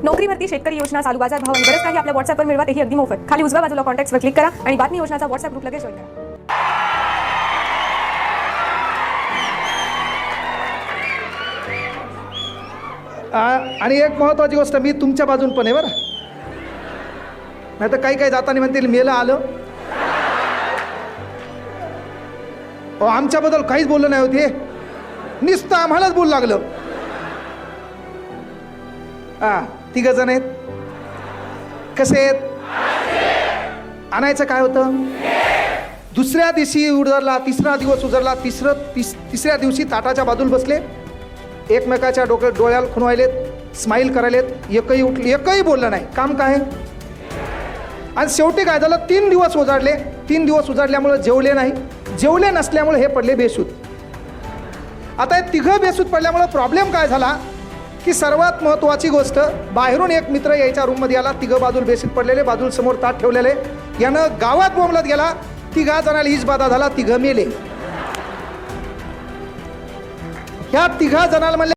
नोकरी भरती, शेतकरी योजना, चालू बाजार भाव आणि बरंच काही आपल्या व्हॉट्सअपवर मिळवा, तेही अगदी मोफत. खाली उजव्या बाजूला कॉन्टॅक्ट्सवर क्लिक करा आणि बातमी योजनाचा व्हॉट्सअप ग्रुप लगेच जॉईन करा. आणि एक महत्त्वाची गोष्ट, मी तुमच्या बाजून पण आहे बरं. नाही तर काही जाताना म्हणतील मेलं आलं. आमच्याबद्दल काहीच बोललं नाही होते, नुसतं आम्हालाच बोलू लागलं. तिघ जण आहेत. कसे आहेत? आणायचं काय होतं? दुसऱ्या दिवशी उजरला, तिसरा दिवस उजरला, तिसऱ्या दिवशी ताटाच्या बाजूला बसले, एकमेकाच्या डोळ्याला खुणवायलेत, स्माईल करायलेत, एकही बोललं नाही. काम काय? आणि शेवटी काय झालं, 3 दिवस उजाडले. 3 दिवस उजाडल्यामुळे जेवले नाही. जेवले नसल्यामुळे हे पडले बेसूत. आता हे तिघं बेसूत पडल्यामुळे प्रॉब्लेम काय झाला की सर्वात महत्त्वाची गोष्ट, बाहेरून एक मित्र यायच्या रूममध्ये आला. तिघं बाजूला बेसूत पडलेले, बाजूला समोर ताट ठेवलेले. यानं गावात बोंबलत गेला. तिघा जणाला हीच बाधा झाला, तिघं मेले. ह्या तिघा जणाला म्हणले